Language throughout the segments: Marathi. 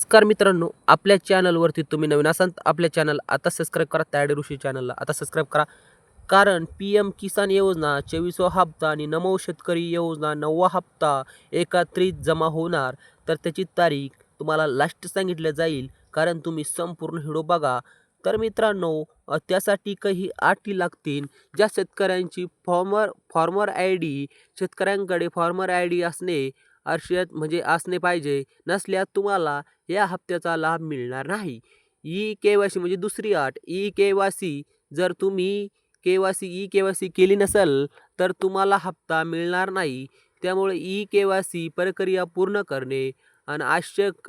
नमस्कार मित्रांनो, आपल्या चॅनलवरती तुम्ही नवीन असाल तर आपल्या चॅनल आता सबस्क्राईब करा. तायडे ऋषी चॅनलला आता सबस्क्राईब करा. कारण PM किसान योजना 24वा हप्ता आणि नमो शेतकरी योजना 9वा हप्ता एकत्रित जमा होणार. तर त्याची तारीख तुम्हाला लास्ट सांगितलं जाईल, कारण तुम्ही संपूर्ण व्हिडिओ बघा. तर मित्रांनो, त्यासाठी काही अटी लागतील. ज्या शेतकऱ्यांची फॉर्मर आय डी शेतकऱ्यांकडे फॉर्मर आय डी असणे आवश्यक म्हणजे असणे पाहिजे. नसल्यास तुम्हाला या हप्त्याचा लाभ मिळणार नाही. ई-के-वाय-सी म्हणजे दुसरी अट. ई-के-वाय-सी जर तुम्ही ई-के-वाय-सी केली नसेल तर तुम्हाला हप्ता मिळणार नाही. त्यामुळे ई-के-वाय-सी प्रक्रिया पूर्ण करणे आणि आवश्यक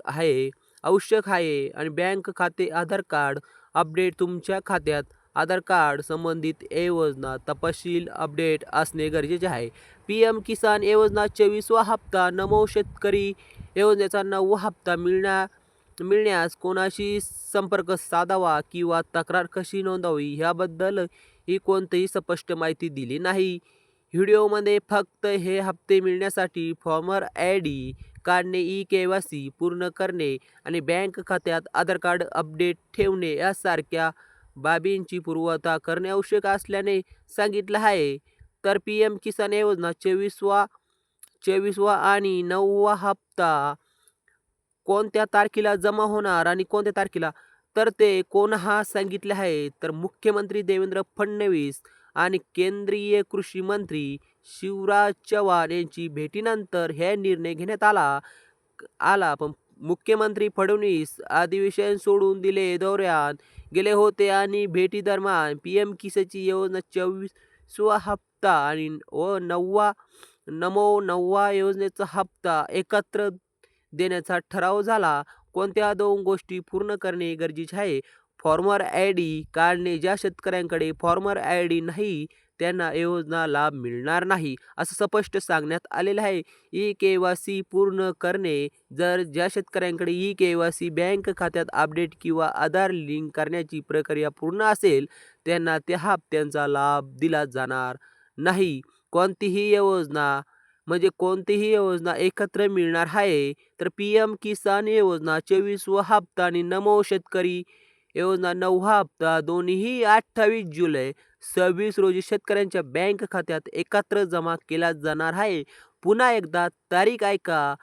आहे आणि बँक खाते आधार कार्ड अपडेट तुमच्या खात्यात आधार कार्ड संबंधित योजना तपशील अपडेट असणे गरजेचे आहे. PM किसान योजना 24वा हप्ता नमो शेतकरी योजनेचा 9वा हप्ता मिळण्यास कोणाशी संपर्क साधावा किंवा तक्रार कशी नोंदवावी ह्याबद्दल ही कोणतीही स्पष्ट माहिती दिली नाही. व्हिडिओमध्ये फक्त हे हप्ते मिळण्यासाठी फॉर्मर आय डी काढणे, ई-के-वाय-सी पूर्ण करणे आणि बँक खात्यात आधार कार्ड अपडेट ठेवणे यासारख्या बाबींची पूर्तता करणे आवश्यक असल्याने सांगितलं आहे. तर PM किसान योजना 24वा आणि 9वा हप्ता कोणत्या तारखेला जमा होणार आणि कोणत्या तारखेला, तर ते कोण सांगितले आहे. तर मुख्यमंत्री देवेंद्र फडणवीस आणि केंद्रीय कृषी मंत्री शिवराज चव्हाण यांची भेटीनंतर हे निर्णय घेण्यात आला. पण मुख्यमंत्री फडणवीस अधिवेशन सोडून दौऱ्यात गेले होते आणि भेटीदरम्यान PM किसानची योजना 24वा हप्ता आणि नमो 9वा योजनेचा हप्ता एकत्र देण्याचा ठराव झाला. कोणत्या दोन गोष्टी पूर्ण करणे गरजेचे आहे? फॉर्मर आय डी काढणे. ज्या शेतकऱ्यांकडे फॉर्मर आय डी नाही त्यांना योजना लाभ मिळणार नाही, असं स्पष्ट सांगण्यात आलेलं आहे. ई-के-वाय-सी पूर्ण करणे. ज्या शेतकऱ्यांकडे ई-के-वाय-सी बँक खात्यात अपडेट किंवा आधार लिंक करण्याची प्रक्रिया पूर्ण असेल त्यांना त्या हप्त्यांचा लाभ दिला जाणार नाही. कोणतीही योजना एकत्र मिळणार आहे. तर PM किसान योजना 24वा हप्ता आणि नमो शेतकरी योजना 9वा हप्ता दोन्हीही 28 जुलै 26 रोजी शेतकऱ्यांच्या बँक खात्यात एकत्र जमा केला जाणार आहे. पुन्हा एकदा तारीख ऐका.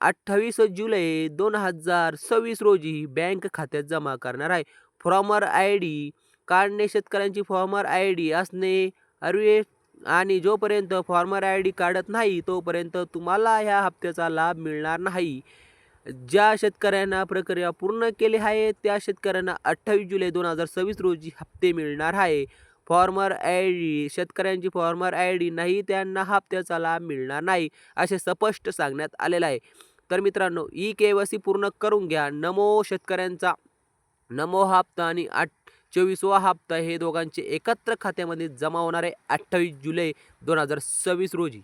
28 जुलै 2026 रोजी बँक खात्यात जमा करणार आहे. फॉर्मर आय डी काढणे. शेतकऱ्यांची फॉर्मर आय डी असणे आणि जोपर्यंत फॉर्मर आय डी काढत नाही तोपर्यंत तुम्हाला ह्या हप्त्याचा लाभ मिळणार नाही. ज्या शेतकऱ्यांना प्रक्रिया पूर्ण केली आहे त्या शेतकऱ्यांना 28 जुलै 2026 रोजी हप्ते मिळणार आहे. शेतकऱ्यांची फॉर्मर आय डी नाही त्यांना हप्त्याचा लाभ मिळणार नाही, असे स्पष्ट सांगण्यात आलेलं आहे. तर मित्रांनो, ई-के-वाय-सी पूर्ण करून घ्या. शेतकऱ्यांचा नमो हप्ता आणि 24वा हप्ता हे दोघांचे एकत्र खात्यामध्ये जमा होणार आहे 28 जुलै 2026 रोजी.